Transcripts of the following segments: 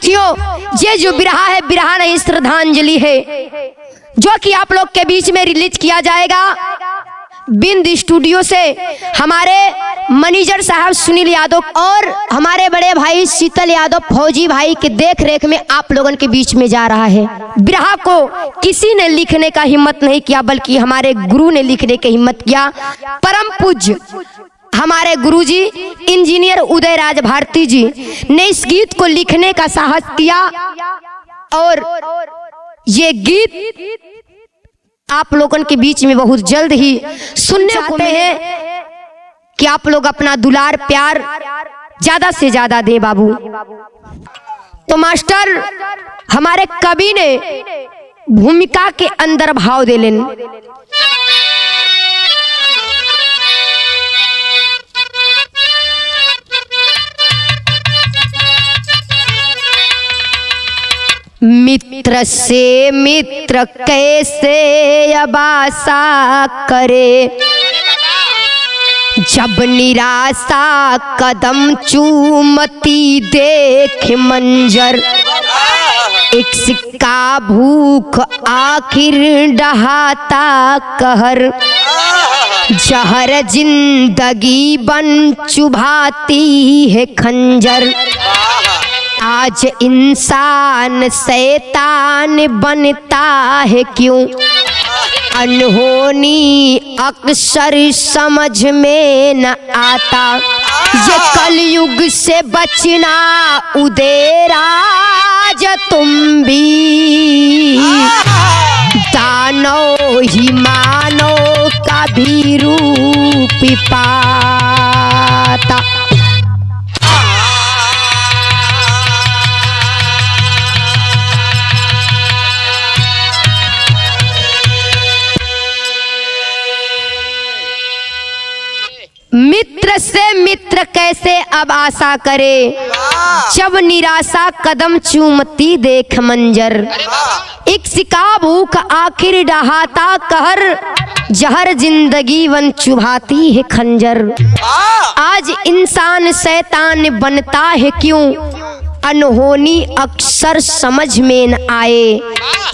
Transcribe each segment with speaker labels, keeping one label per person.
Speaker 1: साथियों, ये जो बिरहा है, बिरहा नहीं श्रद्धांजलि है, जो कि आप लोग के बीच में रिलीज किया जाएगा बिंद स्टूडियो से। हमारे मैनेजर साहब सुनील यादव और हमारे बड़े भाई शीतल यादव फौजी भाई के देख रेख में आप लोगों के बीच में जा रहा है। बिरहा को किसी ने लिखने का हिम्मत नहीं किया, बल्कि हमारे गुरु ने लिखने की हिम्मत किया। परम पूज्य हमारे गुरुजी इंजीनियर उदय राज भारती जी ने इस गीत को लिखने का साहस किया और ये गीत आप लोगों के बीच में बहुत जल्द ही सुनने को हैं कि आप लोग अपना दुलार प्यार ज्यादा से ज्यादा दे बाबू। तो मास्टर हमारे कवि ने भूमिका के अंदर भाव दे लेन। मित्र से मित्र कैसे अब आशा करे, जब निराशा कदम चूमती देख मंजर। एक सिक्का भूख आखिर डहाता कहर, जहर जिंदगी बन चुभाती है खंजर। आज इंसान शैतान बनता है क्यों, अनहोनी अक्सर समझ में न आता। ये कलयुग से बचना उदेराज तुम भी, दानव ही मानव का भी रूप पाता। मित्र से मित्र कैसे अब आशा करे, जब निराशा कदम चूमती देख मंजर। एक सिका भूख आखिर डहाता कहर, जहर जिंदगी वन चुभाती है खंजर। आज इंसान शैतान बनता है क्यों, अनहोनी अक्सर समझ में न आए।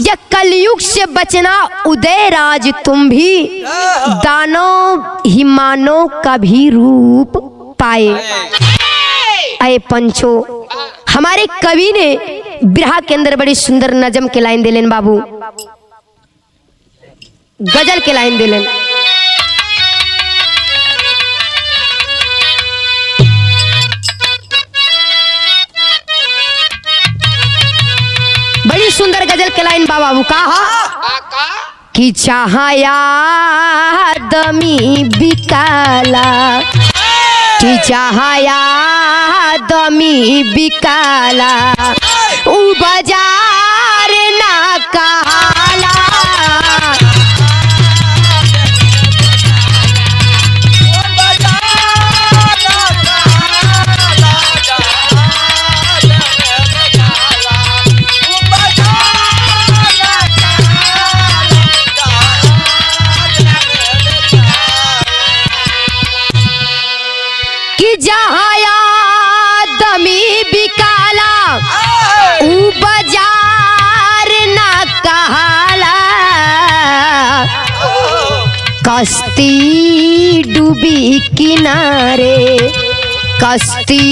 Speaker 1: यह कलयुग से बचना उदय राज तुम भी, दानव ही मानव का भी रूप पाए। अये पंचो, हमारे कवि ने बिरहा के अंदर बड़ी सुंदर नजम के लाइन दे लेन बाबू, गजल के लाइन दे लेन। बड़ी सुंदर गजल के लाइन बाबू कहा कि जहाँ आदमी बिकाला, कि जहाँ आदमी बिकाला, उ बाजार ना कहाला। जहाँ आदमी बिकाला, उ बाजार ना कहाला। कश्ती डूबी किनारे, कश्ती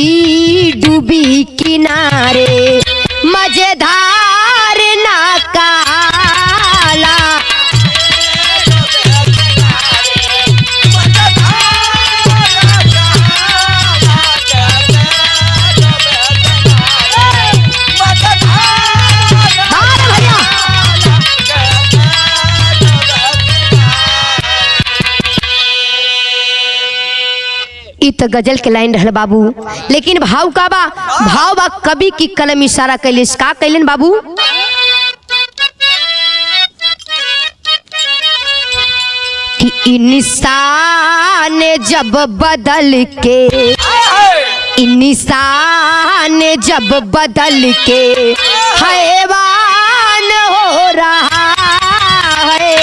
Speaker 1: डूबी किनारे, मजेदार ना कहाला। तो गजल के लाइन रहल बाबू, लेकिन भाव का बा, भाव बा कवि की कलम इशारा कैले। का कैलन बाबू, कि इंसान जब बदल के, इंसान जब बदल के हैवान हो रहा है।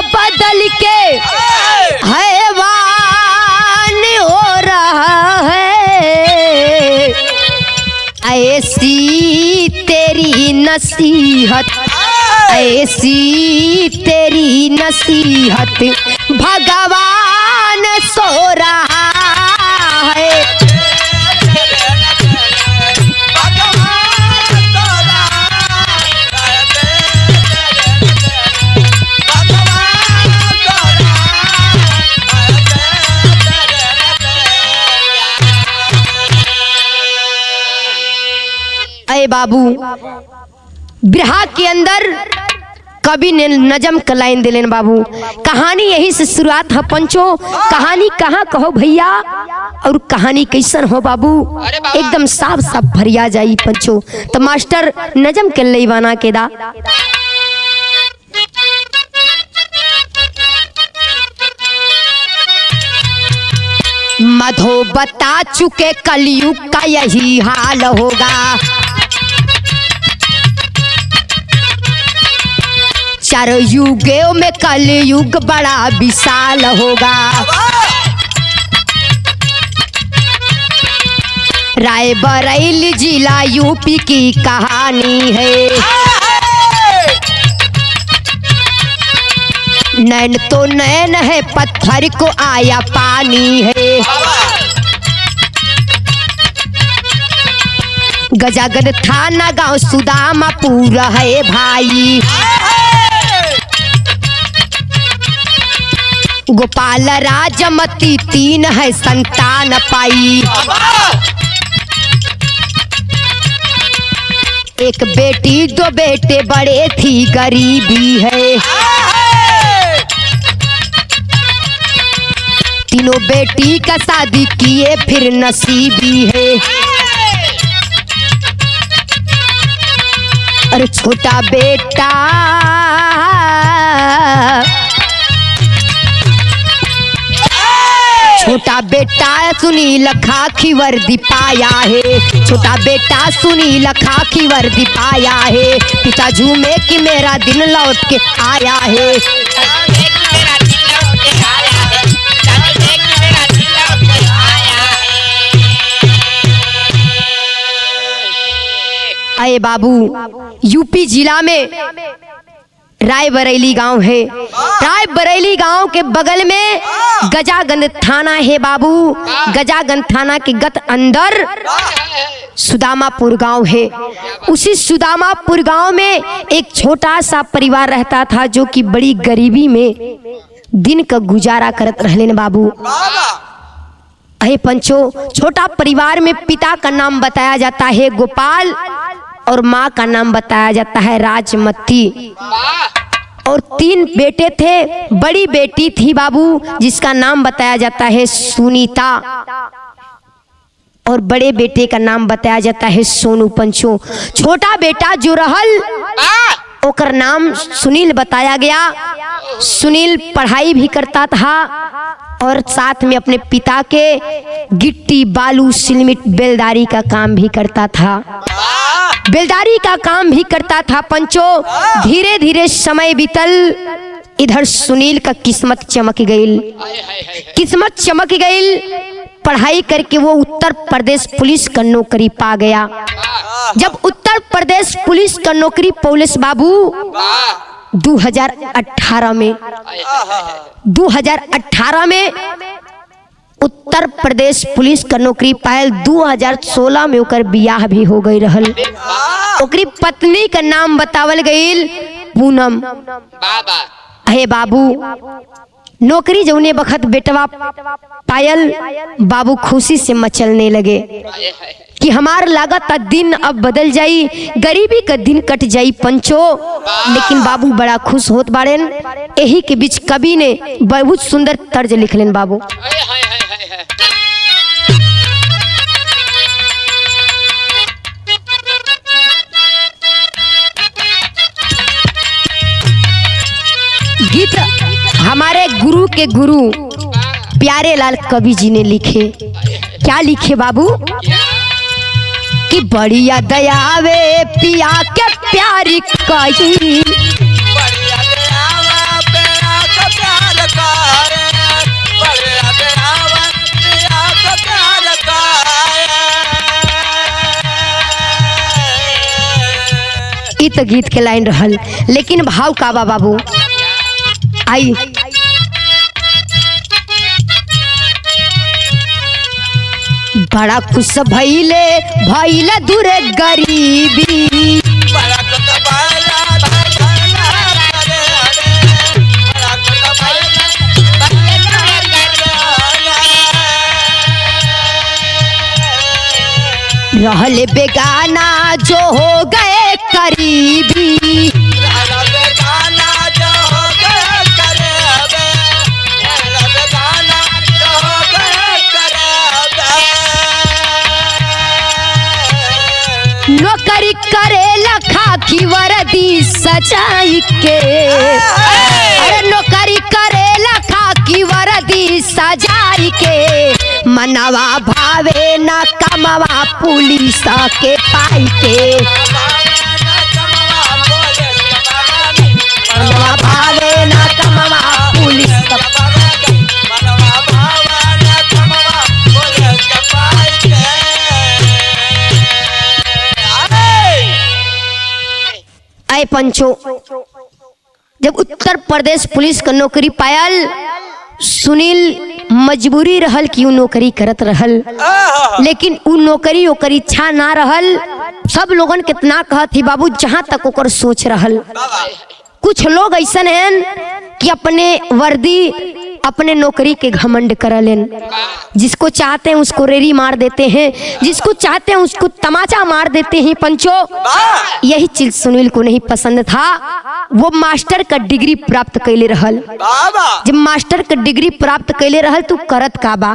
Speaker 1: बदल के हैवान हो रहा है। ऐसी तेरी नसीहत, ऐसी तेरी नसीहत भगवान सो रहा है। अरे बाबू, बिरहा के अंदर कवि ने नजम का लाइन दिले बाबू। कहानी यही से शुरुआत है पंचो। कहानी कहाँ कहो भैया और कहानी कैसन हो बाबू, एकदम साफ साफ भरिया जाई पंचो। तो मास्टर नजम के लईवाना के दा। मधो बता चुके कलयुग का यही हाल होगा। चारों युगों में कलयुग बड़ा विशाल होगा। रायबरेली जिला यूपी की कहानी है। नैन तो नैन है, पत्थर को आया पानी है। गजागद थाना गांव सुदामापुर है भाई। गोपाल राजमती 3 है संतान पाई। एक बेटी 2 बेटे बड़े थी गरीबी है। तीनों बेटी का शादी किए फिर नसीबी है। अरे छोटा बेटा सुनील खाकी वर्दी पाया है। छोटा बेटा सुनील खाकी वर्दी पाया है। पिता झूमे कि मेरा दिन लौट के आया है। अरे बाबू, यूपी जिला में रायबरेली गांव है। रायबरेली गांव के बगल में गजागंज थाना है बाबू। गजागंज थाना के गत अंदर सुदामापुर गांव है। उसी सुदामापुर गांव में एक छोटा सा परिवार रहता था जो कि बड़ी गरीबी में दिन का गुजारा करत रहले न बाबू। अहे पंचो, छोटा परिवार में पिता का नाम बताया जाता है गोपाल और माँ का नाम बताया जाता है राजमती। और 3 बेटे थे। बड़ी बेटी थी बाबू जिसका नाम बताया जाता है सुनीता और बड़े बेटे का नाम बताया जाता है सोनू पंचो। छोटा बेटा जो रहल ओकर नाम सुनील बताया गया। सुनील पढ़ाई भी करता था और साथ में अपने पिता के गिट्टी बालू सिलमिट बेलदारी का काम भी करता था। बेलदारी का काम भी करता था पंचो। धीरे धीरे समय बीतल। इधर सुनील का किस्मत चमक गई। किस्मत चमक गई। पढ़ाई करके वो उत्तर प्रदेश पुलिस का नौकरी पा गया। जब उत्तर प्रदेश पुलिस का नौकरी पुलिस बाबू 2018 में उत्तर प्रदेश पुलिस का नौकरी पायल। 2016 में ओकर बियाह भी हो गई रहल। ओकरी पत्नी का नाम बतावल गईल पूनम। हे बाबू, नौकरी जौने बखत बेटवा पायल बाबू खुशी से मचलने लगे कि हमार लागत दिन अब बदल जाई, गरीबी का दिन कट जाई पंचो। लेकिन बाबू बड़ा खुश होत बाड़ेन। यही के बीच कवि ने बहुत सुंदर तर्ज लिखलेन बाबू। गीत हमारे गुरु के गुरु प्यारे लाल कवि जी ने लिखे। क्या लिखे बाबू कि बढ़िया दयावे पिया के प्यारी कही, बढ़िया दयावा पिया तो गीत के लाइन रहल, लेकिन भाव का बा बाबू। आई बड़ा खुश भइले भइले दूर गरीबी, रहले बेगाना जो हो गए करीबी, नौकरी करेला खाकी वर्दी सजाई के, अरे नौकरी करेला खाकी वर्दी सजाई के, मनवा भावे ना कमवा पुलिस के पाई के, मनवा भावे ना कमवा पुलिस आए पंचो। जब उत्तर प्रदेश पुलिस का नौकरी पायल, सुनील मजबूरी रहल कि उ नौकरी करत रहल, लेकिन उ नौकरी ओकर इच्छा ना रहल। सब लोगन कितना कहत ही बाबू, जहाँ तक ओकर सोच रहल। कुछ लोग ऐसा हैं कि अपने वर्दी अपने नौकरी के घमंड करलेन, जिसको चाहते हैं उसको रेरी मार देते हैं, जिसको चाहते हैं उसको तमाचा मार देते हैं पंचो। यही चीज सुनील को नहीं पसंद था। वो मास्टर का डिग्री प्राप्त कैले रहल। जब मास्टर का डिग्री प्राप्त कैले रहल तो करत का बा,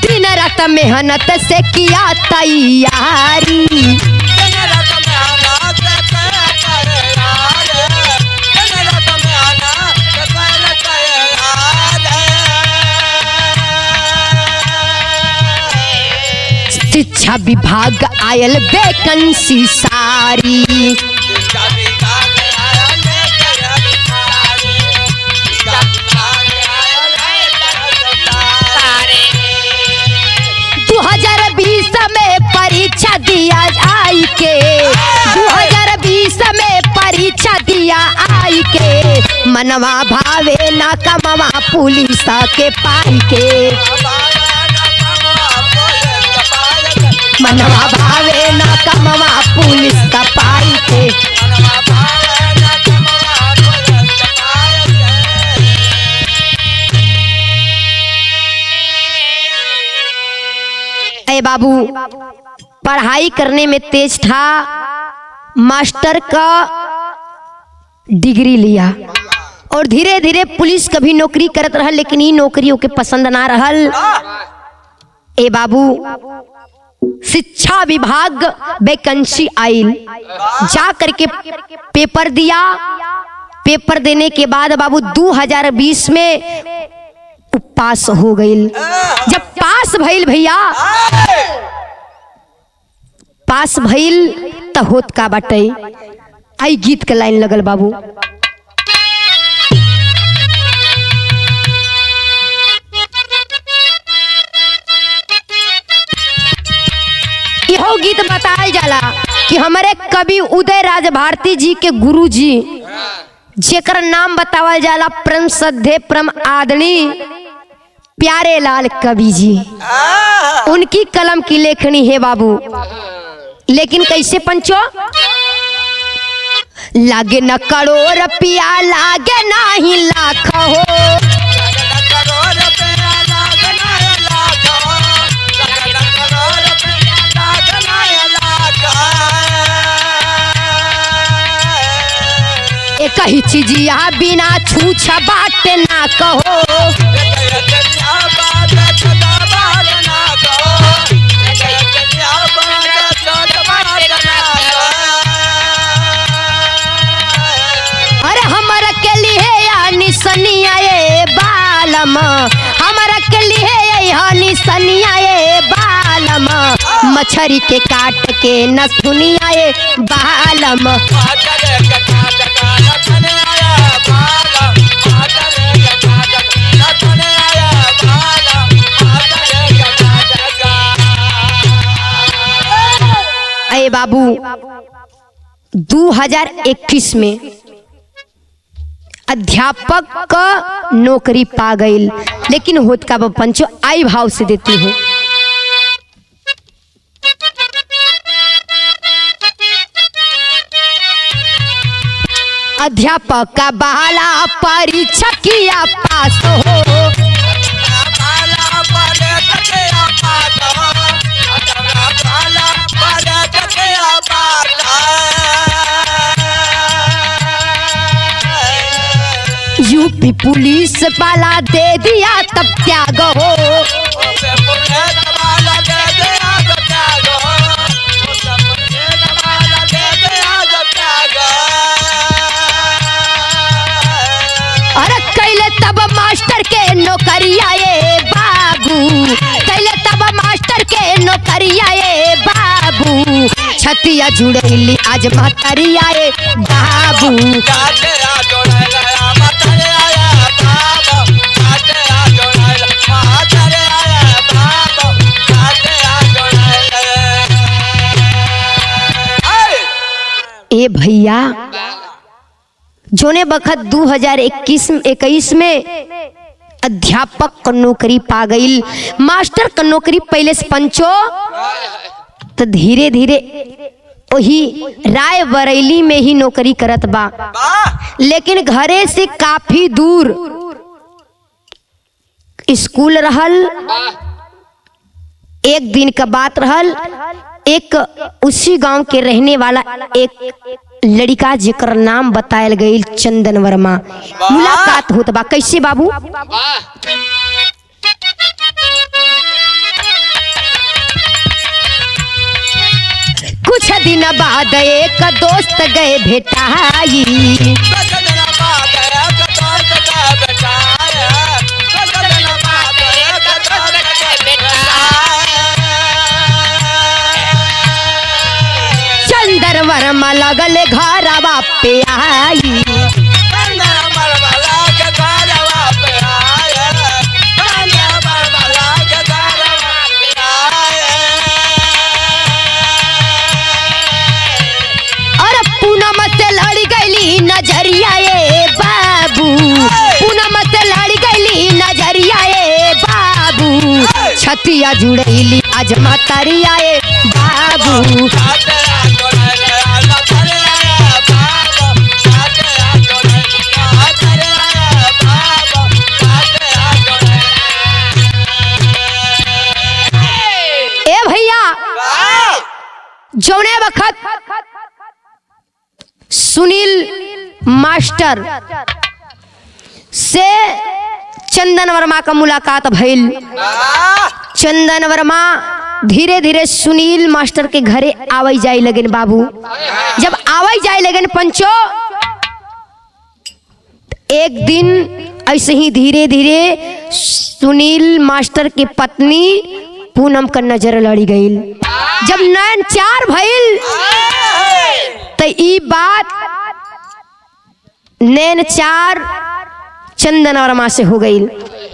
Speaker 1: दिन रात मेहनत से किया तैयारी, शिक्षा विभाग आयल वैकेंसी सारी, 2020 में परीक्षा दिया आई के, 2020 में परीक्षा दिया आई के, मनवा भावे ना कमवा पुलिस के पाई के, मनवा भावे ना कमवा पुलिस का पाई के। अरे बाबू पढ़ाई करने में तेज था, मास्टर का डिग्री लिया और धीरे धीरे पुलिस का भी नौकरी करत रहल, लेकिन ये नौकरियों के पसंद ना रहल। ए बाबू शिक्षा विभाग वैकेंसी आइल, जा करके पेपर दिया। पेपर देने के बाद बाबू 2020 में पास हो गई। जब पास भइल भैया, पास भइल त होत का बाटे। आई गीत के लाइन लगल बाबू, यहो गीत बताया जाला कि हमारे कवि उदय राज भारती जी के गुरु जी, जेकर नाम बतावल जाला परम श्रद्धेय परम आदरणीय प्यारे लाल कवि जी, उनकी कलम की लेखनी है बाबू। लेकिन कैसे पंचो, लागे न करोड़ रुपया लागे नहीं लाख हो, एक ही चीजिया बिना छूछ बात ना कहो, अरे हमारा के लिए या निसनिया ये बालम, हमारा के लिए या निसनिया ये बालम, मछरी के काट के न सुनिया ये बालम। बाबू 2021 में अध्यापक का नौकरी पा गई। लेकिन होत का पंचो आई भाव से देती हूँ। अध्यापक का बहाला परीक्षा किया पास हो, यूपी पुलिस वाला दे दिया तब त्याग हो, अरे कैले तब मास्टर के नौकरिया ये बाबू, कैले तब मास्टर के नौकरिया ये बाबू, छतिया जुड़ैली आज महतरिया ये बाबू। ए भैया जोने बखत 2021 में अध्यापक का नौकरी पा गई, मास्टर का नौकरी पहले से पंचो, तो धीरे धीरे वही राय बरेली में ही नौकरी करत बा। लेकिन घरे से काफी दूर स्कूल रहल। एक दिन का बात रहल, एक उसी गांव के रहने वाला एक लड़का जेकर नाम बतायल गई चंदन वर्मा, मुलाकात होत बा। कैसे बाबू? कुछ दिन बाद एक दोस्त गए भेटाई, चंदन वर्मा लगल घरवा पे आई, और पूनम से लड़ गई नजरिया ये बाबू, पूनम से लड़ गई नजरिया ये बाबू, छतिया जुड़ैली आज महतरिया ये बाबू। ए भैया जौने वक्त सुनील मास्टर से चंदन वर्मा का मुलाकात भइल। चंदन वर्मा धीरे धीरे सुनील मास्टर के घरे आवे जाए लगन बाबू। जब आवे जाए लगन पंचो, एक दिन ऐसे ही धीरे धीरे सुनील मास्टर की पत्नी पूनम का नजर लड़ी गई। जब नैन चार भइल तो ई बात नैन चार चंदन वर्मा से हो गई।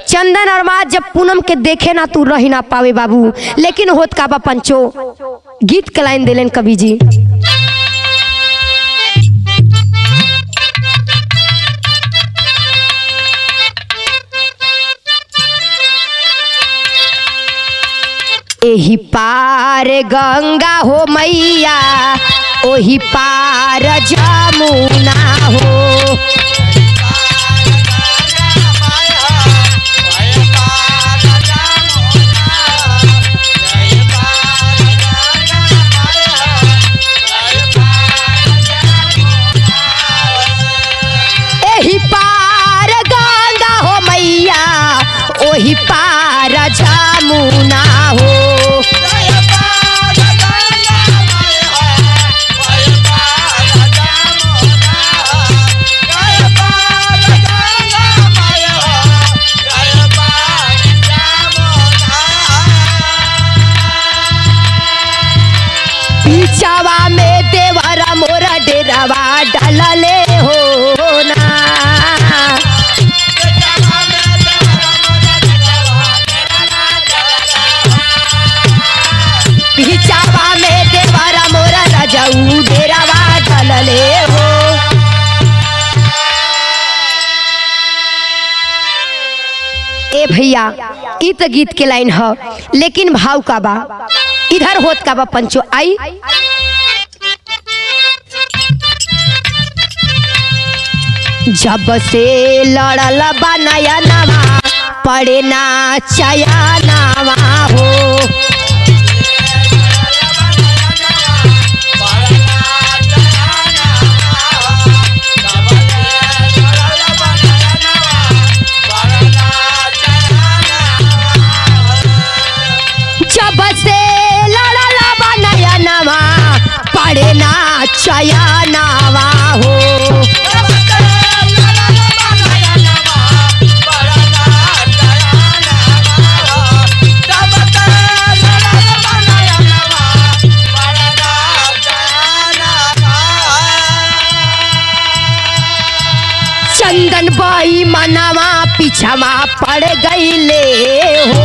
Speaker 1: चंदन वर्मा जब पूनम के देखे ना तू रही ना पावे बाबू। लेकिन होत का बा पंचो, गीत का लाइन दिलेन कवि जी। एही पार गंगा हो मैया, ओही पार जमुना हो, एही पार गंगा हो मैया, ओही पार जमुना हो, भैया ई तो गीत के लाइन है, लेकिन भाव का बा इधर होत का बा पंचो आई। जब से लड़ल बा नया नवा पड़े ना चया नावा हो, जब से लड़ल बा नया नवा पड़े ना चया नावा हो। चंदन बाई मनवा पिछवा पड़ गईले हो,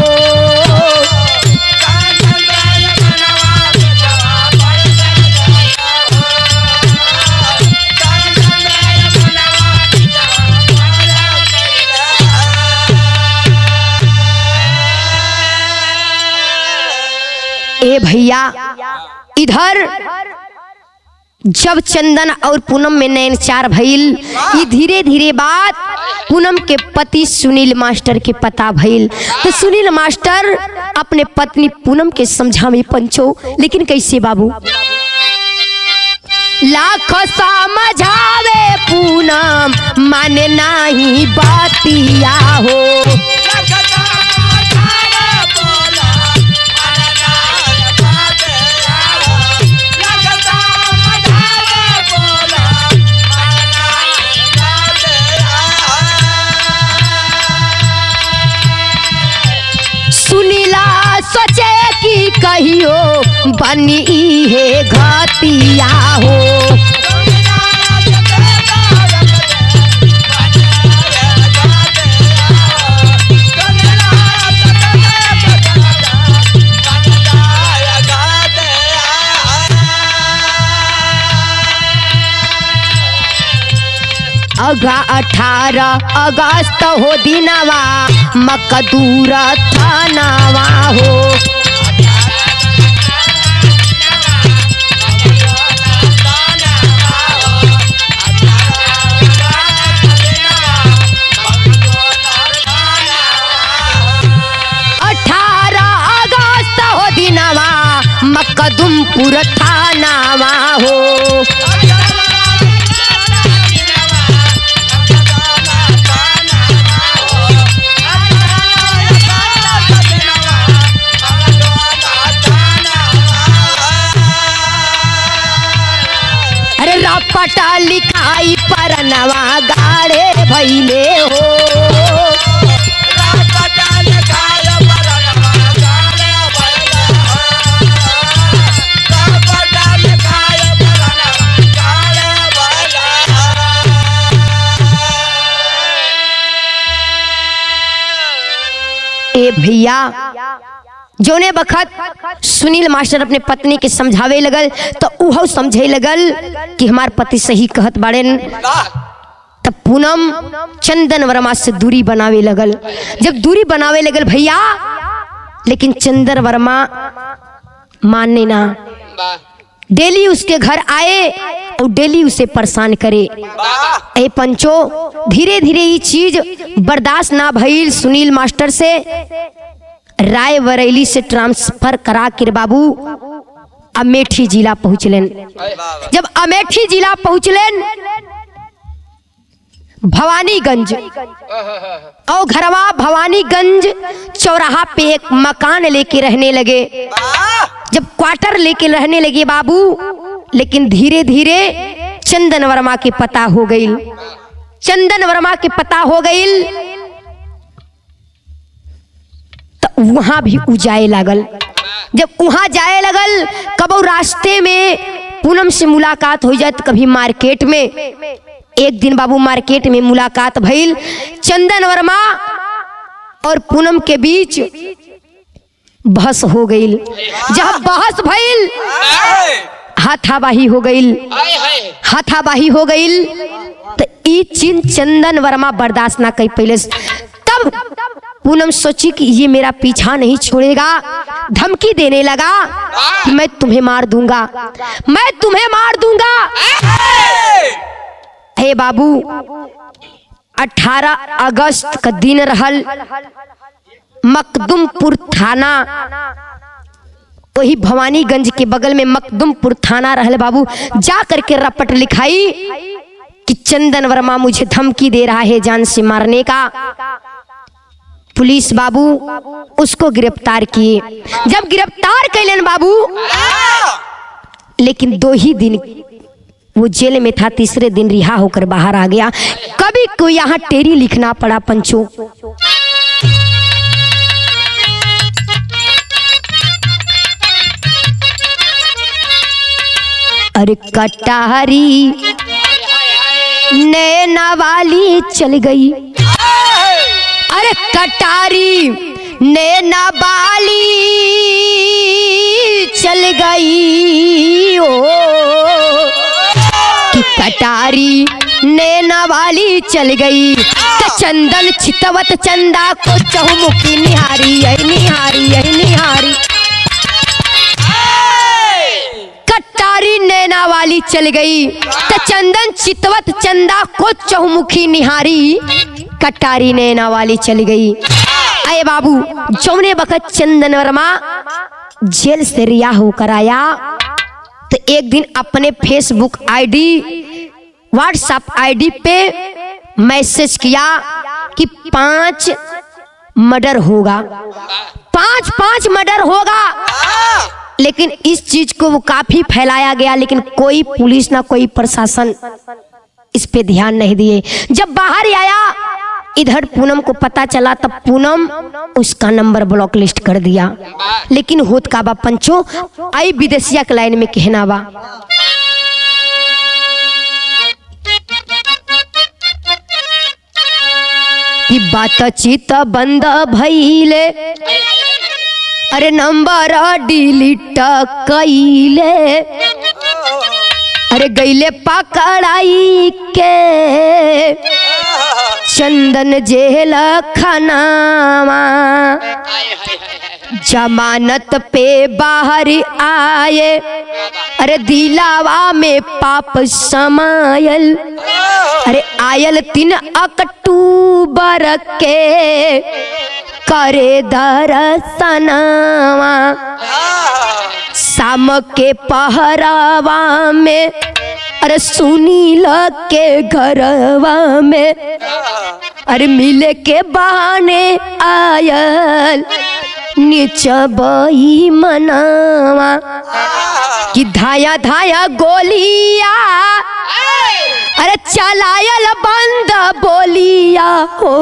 Speaker 1: ए भैया इधर जब चंदन और पूनम में नैन चार भइल, ये धीरे धीरे बात पूनम के पति सुनील मास्टर के पता भइल। तो सुनील मास्टर अपने पत्नी पूनम के समझावे पंचो, लेकिन कैसे बाबू? लाख समझावे पूनम माने नहीं बातिया हो, सोचे कि कहियो बनी है घातिया हो, अगा 18 अगस्त हो दिनवा मकदूर थानावा हो, 18 अगस्त हो दिनवा मकदूमपुर थानावा हो। पटा लिखाई परनवा गाड़े भइले हो, ए भैया जोने बखत सुनील मास्टर अपने पत्नी के समझावे लगल तो उहो समझे लगल कि हमार पति सही कहत बाड़ेन। तब पूनम चंदन वर्मा से दूरी बनावे लगल। जब दूरी बनावे लगल भैया, लेकिन चंदन वर्मा मानने ना, डेली उसके घर आए और डेली उसे परेशान करे। ए पंचो धीरे धीरे ये चीज बर्दाश्त ना भइल। सुनील मास्टर से रायबरेली से ट्रांसफर करा के बाबू अमेठी जिला पहुंचलेन। जब अमेठी जिला पहुंचलेन भवानीगंज और घरवा भवानीगंज चौराहा पे एक मकान लेके रहने लगे। जब क्वार्टर लेके रहने लगे बाबू, लेकिन धीरे धीरे चंदन वर्मा के पता हो गई। चंदन वर्मा के पता हो गई तो वहां भी उजाए लागल। जब वहां जाए लगल, कबो रास्ते में पूनम से मुलाकात हो जाए तो कभी मार्केट में। एक दिन बाबू मार्केट में मुलाकात भइल। चंदन वर्मा और पूनम के बीच बहस हो गई। जब बहस भइल हाथाबाही हो गई। हाथाबाही हो गई तो ई चीज चंदन वर्मा बर्दाश्त ना कर पहले। तब पूनम सोची कि ये मेरा पीछा नहीं छोड़ेगा, धमकी देने लगा कि मैं तुम्हें मार दूंगा, मैं तुम्हें मार दूंगा। हे बाबू, 18 अगस्त का दिन रहल, मखदुमपुर थाना, वही भवानीगंज के बगल में मखदुमपुर थाना रहल बाबू। जा करके रपट लिखाई कि चंदन वर्मा मुझे धमकी दे रहा है जान से मारने का। पुलिस बाबू उसको गिरफ्तार किए। जब गिरफ्तार कैलन बाबू, लेकिन 2 ही दिन वो जेल में था, तीसरे दिन रिहा होकर बाहर आ गया। कभी को यहाँ टेरी लिखना पड़ा पंचो। अरे कटारी नैना वाली चल गई, अरे कटारी नैना वाली चल गई, ओ कि कटारी नैना वाली चल गई। तो चंदन चितवत चंदा को चहुमुखी निहारी, यही निहारी, यही निहारी। कटारी नैना वाली चल गई तो चंदन चितवत चंदा को चहुमुखी निहारी, कटारी नैना वाली चल गई। अरे बाबू, जौने वक्त चंदन वर्मा जेल से रिहा होकर आया तो एक दिन अपने फेसबुक आईडी, व्हाट्सएप आईडी पे मैसेज किया कि 5 मर्डर होगा, 5 मर्डर होगा। लेकिन इस चीज को वो काफी फैलाया गया, लेकिन कोई पुलिस ना कोई प्रशासन इस पे ध्यान नहीं दिए। जब बाहर आया, इधर पूनम को पता चला, तब पूनम उसका नंबर ब्लॉक लिस्ट कर दिया। लेकिन होत का बा पंचो, आई विदेशिया के लाइन में कहना बा। कि बातचीत बंद भइले, अरे नंबर डिलीट कइले, अरे गईले पकड़ाई के चंदन जेल खानावा। जमानत पे बाहर आए, अरे दिलावा में पाप समायल, अरे आयल 3 अक्टूबर के करे दर्शनवा। शाम के पहरावा में, अरे सुनील के घरवा में, अरे मिले के बहाने आयल नीचबई मनावा। कि धाया धाया गोलिया, अरे चलायल बंद बोलिया हो,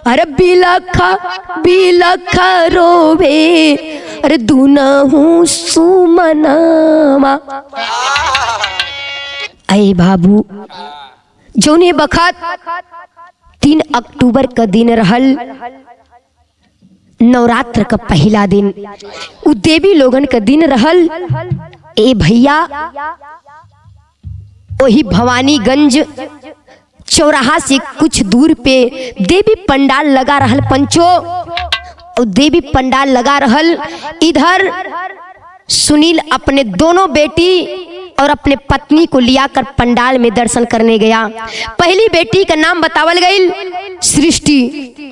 Speaker 1: अरे बिलखा बिलखा रोवे, अरे दुनहु सुमनावा। अरे बाबू, जौने बखत 3 अक्टूबर का दिन रहल, नवरात्र का पहला दिन, उ देवी लोगन का दिन रहल। ए भैया, वही भवानीगंज चौराहा से कुछ दूर पे देवी पंडाल लगा रहल पंचो। और देवी पंडाल लगा रहल, इधर सुनील अपने दोनों बेटी और अपने पत्नी को लिया कर पंडाल में दर्शन करने गया। पहली बेटी का नाम बतावल गई सृष्टि,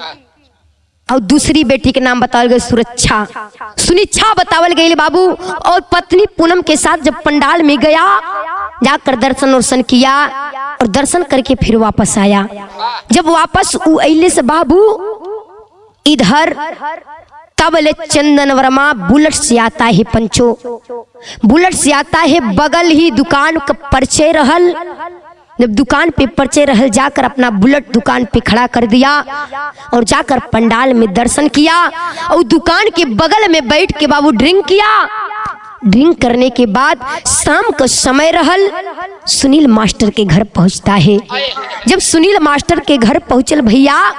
Speaker 1: और दूसरी बेटी के नाम बतावल गई सुरक्षा, सुनिच्छा बतावल गई बाबू। और पत्नी पूनम के साथ जब पंडाल में गया, जाकर दर्शन वर्शन किया और दर्शन करके फिर वापस आया। जब वापस अइले से बाबू, इधर तब ले चंदन वर्मा बुलेट से आता है पंचो, बुलेट से आता है। बगल ही दुकान का परिचय रहल, जब दुकान पे परिचय रहल, जाकर अपना बुलेट दुकान पे खड़ा कर दिया और जाकर पंडाल में दर्शन किया। और दुकान के बगल में बैठ के बाबू ड्रिंक किया। ड्रिंक करने के बाद शाम का समय रहल, सुनील मास्टर के घर पहुंचता है। जब सुनील मास्टर के घर पहुंचल भैया,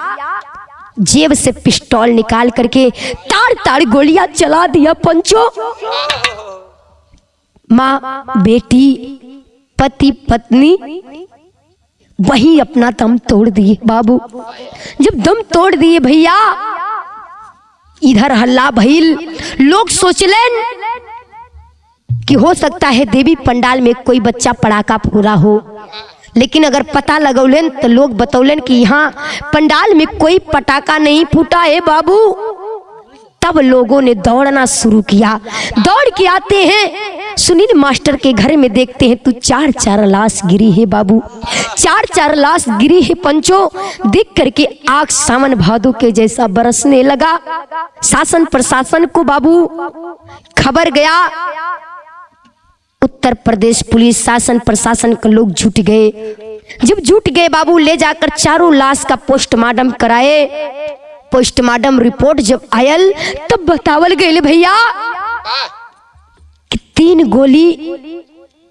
Speaker 1: जेब से पिस्तौल निकाल करके ताड़ ताड़ गोलियां चला दिया पंचो। माँ बेटी, पति पत्नी वहीं अपना दम तोड़ दिए बाबू। जब दम तोड़ दिए भैया, इधर हल्ला भइल, लोग सोचलेन कि हो सकता है देवी पंडाल में कोई बच्चा पड़ाका फोड़ा हो, लेकिन अगर पता लगौलेन तो लोग बतौलेन कि यहाँ पंडाल में कोई पटाखा नहीं फूटा है बाबू। तब लोगों ने दौड़ना शुरू किया। दौड़ के आते हैं सुनील मास्टर के घर में, देखते हैं तो 4-4 लाश गिरी है बाबू, 4-4 लाश गिरी है पंचो। देख करके आग सावन भादो के जैसा बरसने लगा। शासन प्रशासन को बाबू खबर गया। उत्तर प्रदेश पुलिस शासन प्रशासन के लोग जुट गए। जब जुट गए बाबू, ले जाकर चारों लाश का पोस्टमार्टम कराए। पोस्टमार्टम रिपोर्ट जब आयल तब बतावल गए भैया कि 3 गोली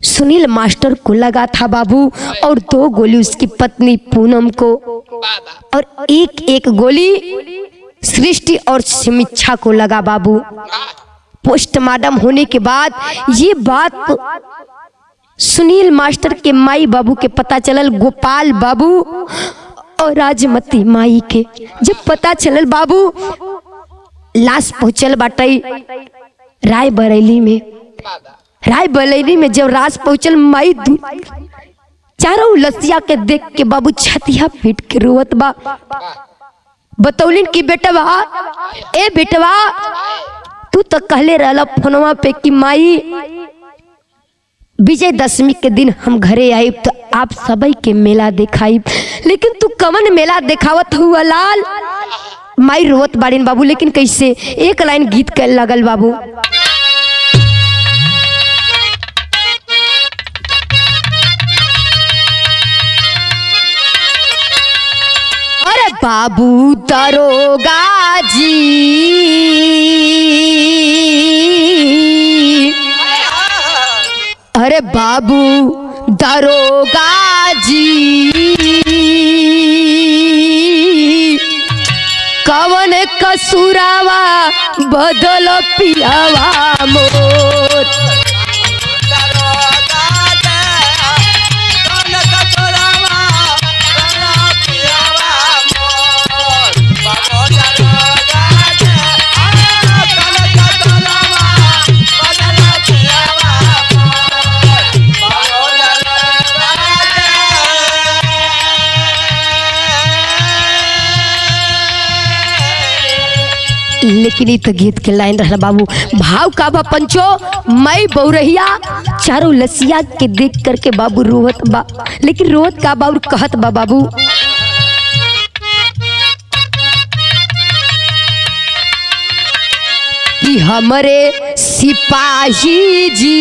Speaker 1: सुनील मास्टर को लगा था बाबू, और 2 गोली उसकी पत्नी पूनम को, और 1-1 गोली सृष्टि और समीक्षा को लगा बाबू। पोस्टमार्टम होने के बाद ये बात सुनील मास्टर के माई बाबू के पता चलल, गोपाल बाबू और राजमती माई के। जब पता चलल बाबू, लाश पहुंचल बाटे रायबरेली में। रायबरेली में जब लाश पहुंचल, माई चारों लसिया के देख के बाबू छतिया पीट के रोवत बा। बतौलिन कि बेटवा, ए बेटवा, तू तो कहले रहला फोनवा पे कि माई विजयदशमी के दिन हम घरे आई तो आप सभी के मेला दिखाई, लेकिन तू कवन मेला दिखावत हुआ लाल। माई रोवत बाड़ीन बाबू, लेकिन कैसे? एक लाइन गीत कर लगल बाबू। अरे बाबू दरोगा जी, अरे बाबू दरोगा जी, कवन कसूरावा बदल पियावा मोर। लेकिन ये तो गीत के लाइन रहला बाबू। भाव का बा पंचो, मैं बौरहिया चारों लसिया के देख करके बाबू रोवत बा, लेकिन रोवत का बाबू कहत बा बाबू, कि हमरे सिपाही जी,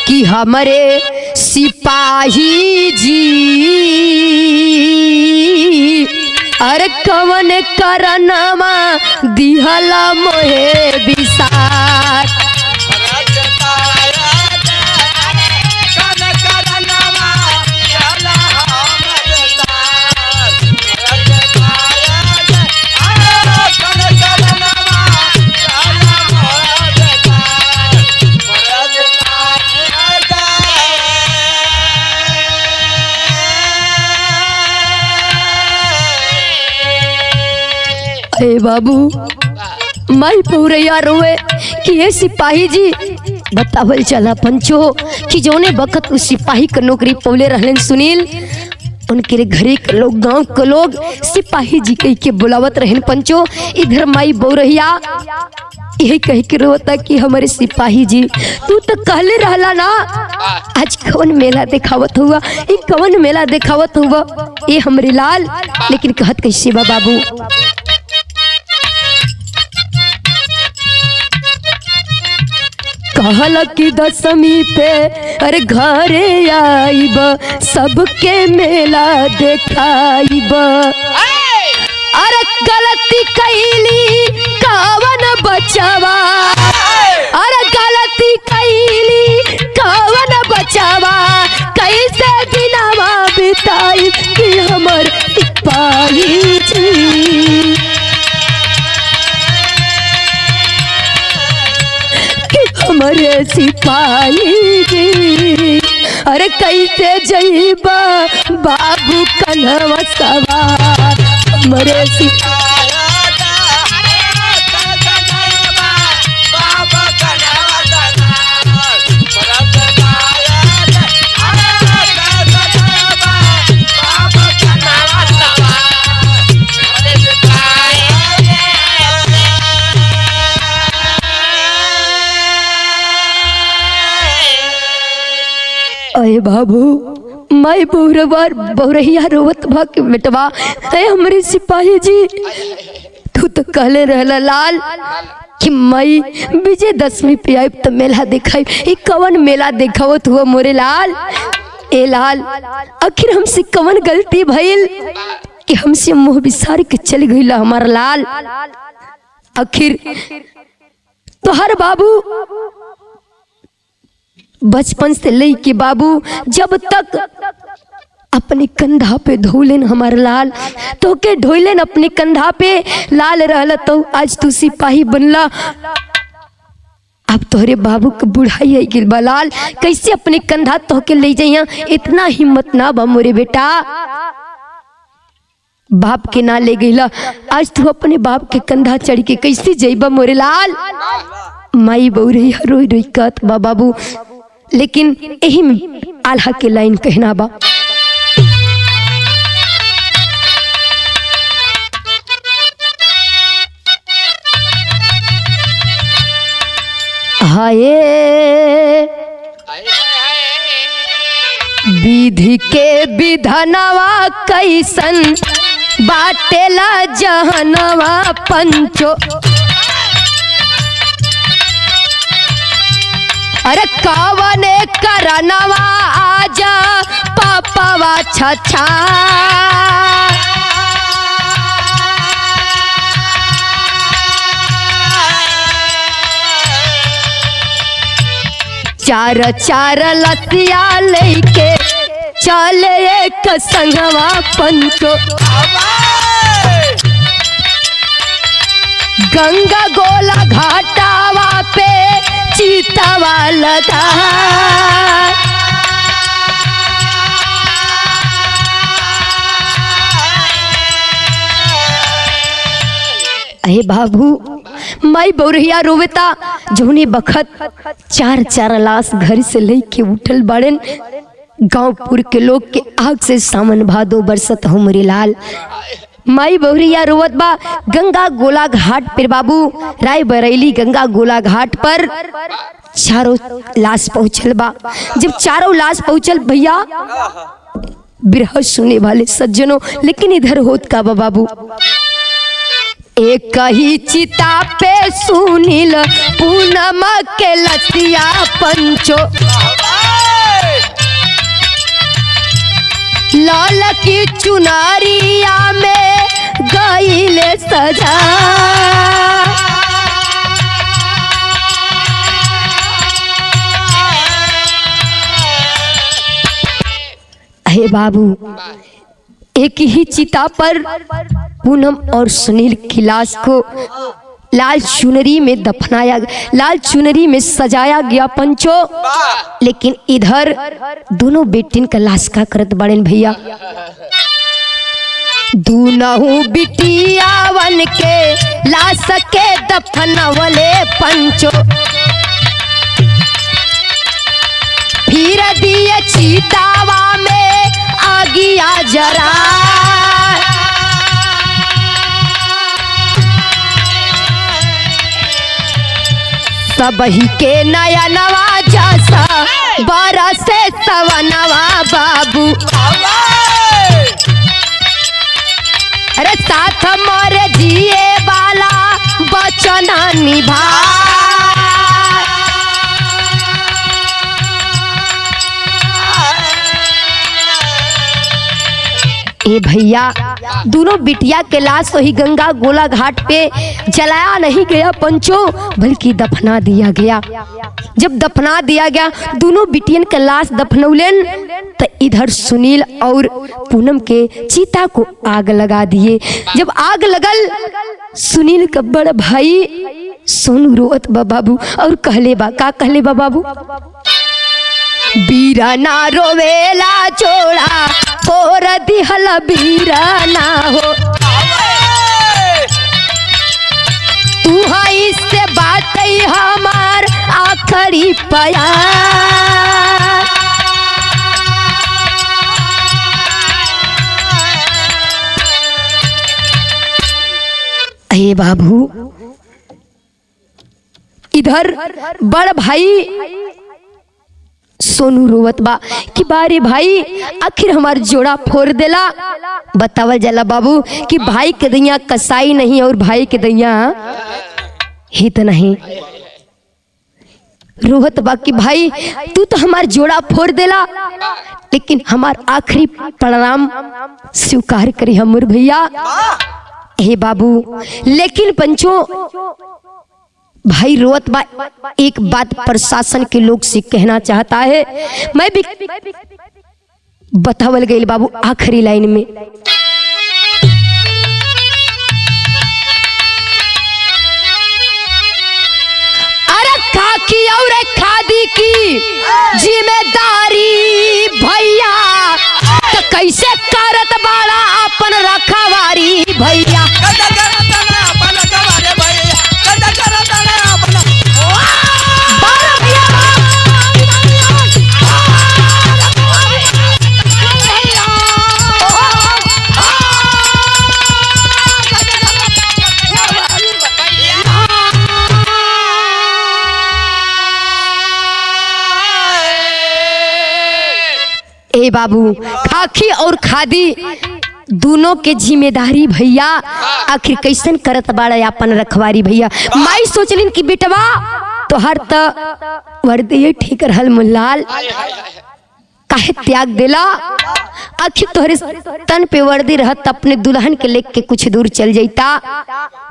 Speaker 1: कि हमरे सिपाही जी, अरे कवन करनमा दिहला मोहे विसार। अरे बाबू, माई पौरैया रोए कि ये सिपाही जी। बतावल चला पंचो कि जौने वक्त उस सिपाही का नौकरी पौले रहलन सुनील, उनके घरे के लोग, गांव के लोग सिपाही जी कह के बुलावत रहन पंचो। इधर माई बौरहिया यही कह के रोता कि हमारे सिपाही जी, तू तो कहले रहला ना आज कौन मेला दिखावत हुआ, ये कौन मेला दिखावत हुआ ये हमरे लाल। लेकिन कहत कैसे बा बाबू, कहला कि दशमी पे अरे घरे आईब, सबके मेला देखाईब। अरे गलती कैली कवन बचावा, अरे गलती कैली कवन बचावा, कैसे दिनवा बिताई कि हमर सिपाही जी, हमारे सिपाही जी, अरे कैसे जइबा बाबू कन्हवा सवार, हमारे सिपाही अरे बाबू मैं बहुरहिया रोवत भा के बेटवा, अरे हमारे सिपाही जी तू तो कहले रहला लाल कि मई विजयदशमी पे आयब तो मेला दिखाई, ये कवन मेला दिखावत हुआ मोरे लाल। ए लाल आखिर हमसे कवन गलती भइल कि हमसे मुँह बिसार के चली गई हमारा लाल। आखिर तोहर बाबू बचपन से लेके बाबू जब तक अपने कंधा पे धोलेन हमार लाल, तो के ढोलेन अपने कंधा पे लाल रहला, तो आज तू सिपाही बनला। अब तोहरे बाबू के बुढ़ाई है गिर लाल, कैसे अपने कंधा तो के ले जाइया, इतना हिम्मत ना बा मोरे बेटा। बाप के ना ले गईला, आज तू अपने बाप के कंधा चढ़ के कैसे जइबा मोरे लाल। माई बहु रोई रोई कहत बा बाबू, लेकिन यही में आल्हा के लाइन कहना बा, हाय विधि के विधनवा कैसन बाटेला जहनवा पंचो, अरे कवने करनवा आजा पापावा छछा, चार चार लतिया लेके चले एक संगवा पंचो, गंगा गोला घाटावा पे चीतावा लगा, अरे बाबू माई बहुरहिया रोवेता, जौने बखत चार चार लाश घर से लेके उठल बड़न, गांवपुर के लोग के आग से सावन भादो बरसत हो मोरे लाल। माई बहुरिया रोवत बा गंगा गोला घाट पर बाबू, राय बरेली गंगा गोला घाट पर चारों लाश पहुंचल बा। जब चारों लाश पहुंचल भैया बिरह सुने वाले सज्जनों, लेकिन इधर होत का बा बाबू, एक ही चिता पे सुनील पूनम के लतिया पंचो, लाल की चुनारिया में गईले सजा, हे बाबू एक ही चिता पर पूनम और सुनील की लाश को लाल चुनरी में दफनाया, लाल चुनरी में सजाया गया पंचो। लेकिन इधर दोनों बेटिन का लाश का करत बड़े भैया, दूनहु बिटियावन के लाश के दफनवले पंचो, फिर दिए चीतावा में आगिया जरा, सबही के नया नवा जैसा बारह से सवनवा बाबू, अरे साथ मोरे जिए वाला वचन निभा, ए भैया दोनों बिटिया के लाश तो ही गंगा गोला घाट पे जलाया नहीं गया पंचो, बल्कि दफना दिया गया। जब दफना दिया गया दोनों बिटियन के लाश दफनौलन, तो इधर सुनील और पूनम के चीता को आग लगा दिए। जब आग लगल सुनील का बड़ा भाई सोनू रोवत बा बाबू और कहले बा का कहले बा बाबू, बीराना रोवेला जोड़ा फोर दिहल बीराना हो, तू इससे बात हमार आखिरी प्यार। अरे बाबू इधर बड़ भाई सोनू रोवत बा कि बारे भाई आखिर हमार जोड़ा फोड़ देला। बतावल जाला बाबू कि भाई के दैया कसाई नहीं और भाई के दैया हित नहीं। रोवत बा कि भाई तू तो हमार जोड़ा फोड़ देला, लेकिन हमार आखिरी प्रणाम स्वीकार करी हमर भैया। हे बाबू लेकिन पंचो भाई रोवत बा एक बात प्रशासन के लोग से कहना चाहता है, मैं भी बतावल गई बाबू आखिरी लाइन में, अरे खाकी और खादी की जिम्मेदारी भैया, तो कैसे करत बाड़ा अपन रखवारी भैया। ए बाबू खाकी और खादी दोनों के जिम्मेदारी भैया, आखिर कैसन करत बाड़ा अपन रखवारी भैया। माई सोचलिन कि बेटवा तोहर त वर्दी ठीक रहल मुल्लाल, काहे त्याग देला। आखिर तोहरे तन पे वर्दी रहत अपने दुल्हन के लेके कुछ दूर चल जाता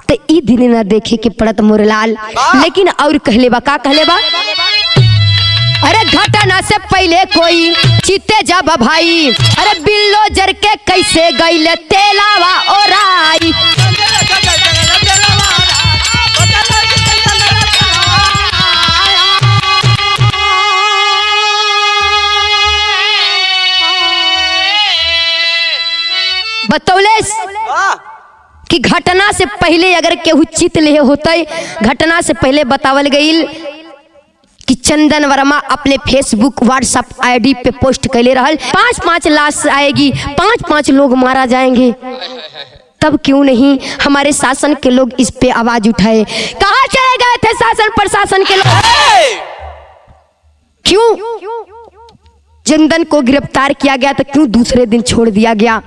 Speaker 1: तो ई दिन ना देखे के पड़त मुरलाल। लेकिन और कहले बा का कहले बा, अरे घटना से पहले कोई चिते जब भाई, अरे बिल्लो जर के कैसे गईले तेलावा ओराई। बतौले कि घटना से पहले अगर केहू चित ले होते, घटना से पहले बतावल गईल कि चंदन वर्मा अपने फेसबुक व्हाट्सएप आईडी पे पोस्ट कैले रहल 5-5 लाश आएगी, 5-5 लोग मारा जाएंगे। तब क्यों नहीं हमारे शासन के लोग इस पे आवाज उठाए। कहाँ चले गए थे शासन प्रशासन के लोग? क्यों चंदन को गिरफ्तार किया गया तो क्यों दूसरे दिन छोड़ दिया गया?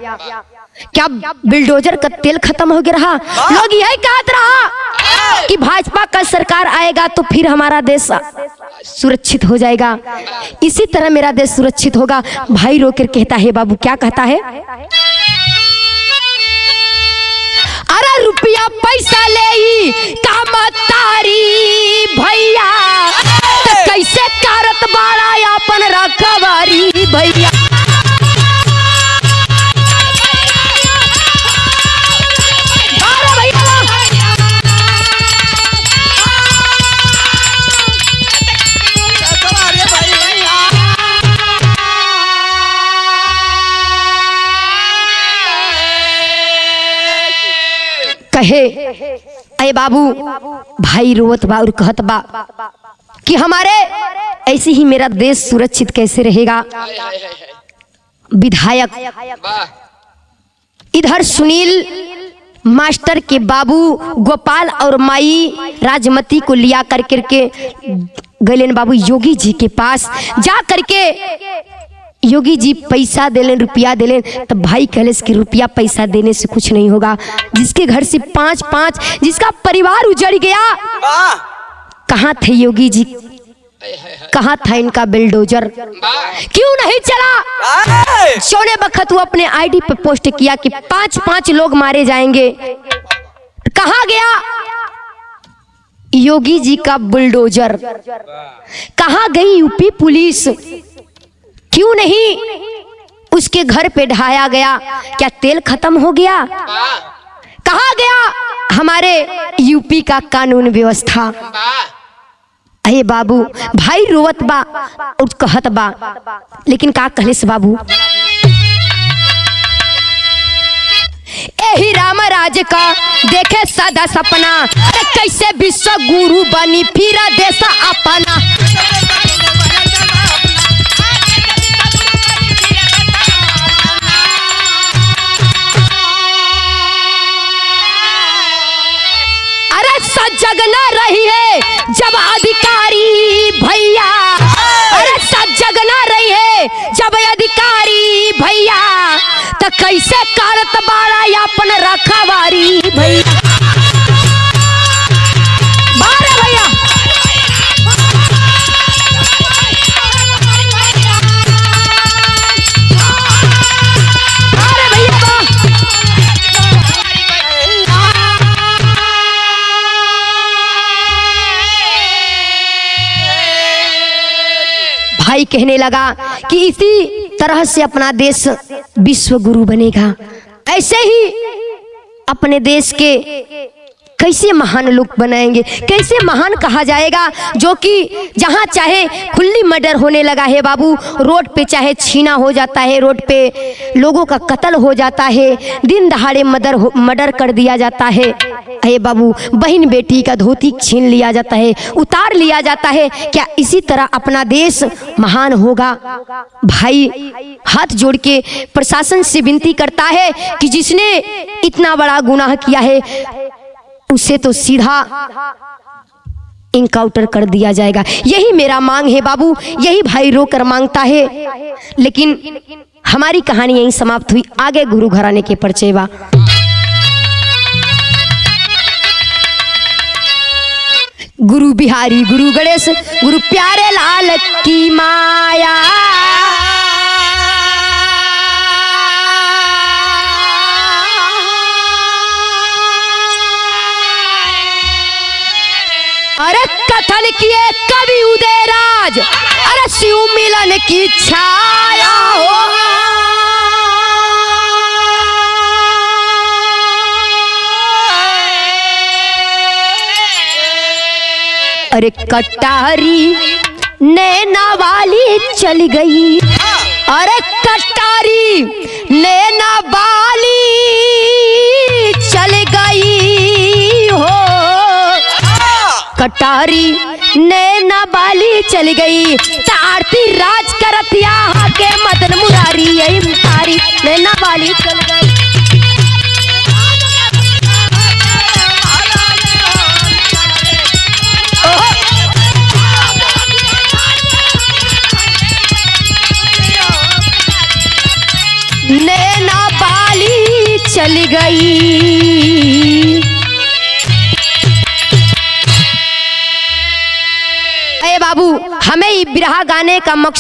Speaker 1: क्या बिल्डोजर का तेल खत्म हो गया रहा? लोग यही कहते रहा कि भाजपा का सरकार आएगा तो फिर हमारा देश सुरक्षित हो जाएगा, इसी तरह मेरा देश सुरक्षित होगा। भाई रोकर कहता है बाबू, क्या कहता है, अरे रुपया पैसा ले कामतारी भैया, तो कैसे करत बाड़ा अपन रखवारी भैया। कहे अरे बाबू भाई रोवत बा और कहत बा कि हमारे ऐसे ही मेरा देश सुरक्षित कैसे रहेगा। विधायक इधर सुनील मास्टर के बाबू गोपाल और माई राजमती को लिया करके गए बाबू योगी जी के पास। जा करके योगी जी पैसा देलेन, रुपया देलेन। तब भाई कहलेस कि रुपया पैसा देने से कुछ नहीं होगा। जिसके घर से 5-5 जिसका परिवार उजड़ गया, कहाँ थे योगी जी, कहाँ था इनका बिल्डोजर, क्यों नहीं चला? सोने बखत वो अपने आईडी पे पोस्ट किया कि 5-5 लोग मारे जाएंगे। कहाँ गया योगी जी का बुलडोजर? कहाँ गई यूपी पुलिस? क्यों नहीं उसके घर पे ढाया गया? क्या तेल खत्म हो गया? कहा गया हमारे यूपी का कानून व्यवस्था। अरे बाबू भाई रोवत बा और कहत बा, लेकिन का कहलिस बाबू, एही राम राज का देखे सदा सपना, कैसे विश्व गुरु बनी फिर देश अपना। अरे सजग न रही है जब अधिकारी भैया, अरे सजग न रही है जब अधिकारी भैया, तो कैसे करत बाड़ा अपन रखवारी भैया। बारे भैया बारे भैया बा। भाई कहने लगा कि इसी तरह से अपना देश विश्व गुरु बनेगा, ऐसे ही अपने देश के कैसे महान लोग बनाएंगे, कैसे महान कहा जाएगा, जो कि जहाँ चाहे खुली मर्डर होने लगा है बाबू, रोड पे चाहे छीना हो जाता है, रोड पे लोगों का कत्ल हो जाता है, दिन दहाड़े मर्डर कर दिया जाता है। अरे बाबू बहन बेटी का धोती छीन लिया जाता है, उतार लिया जाता है। क्या इसी तरह अपना देश महान होगा? भाई हाथ जोड़ के प्रशासन से विनती करता है कि जिसने इतना बड़ा गुनाह किया है उसे तो सीधा इनकाउंटर कर दिया जाएगा। यही मेरा मांग है बाबू, यही भाई रोकर मांगता है। लेकिन हमारी कहानी यहीं समाप्त हुई, आगे गुरु घराने के परचेवा। गुरु बिहारी, गुरु गणेश, गुरु प्यारे लाल की माया। अरे कथन किए कवि उदयराज, अरे शिव मिलन की छाया हो। अरे कटारी नैना वाली चल गई, अरे कटारी नैना वाली चल गई हो, कटारी नैना वाली चल गई, आरती राज करत यहाँ के मदन मुरारी, यही मुरारी नैना वाली चल गई। नैना वाली चल गई। अरे बाबू हमें ये बिरहा गाने का मकसद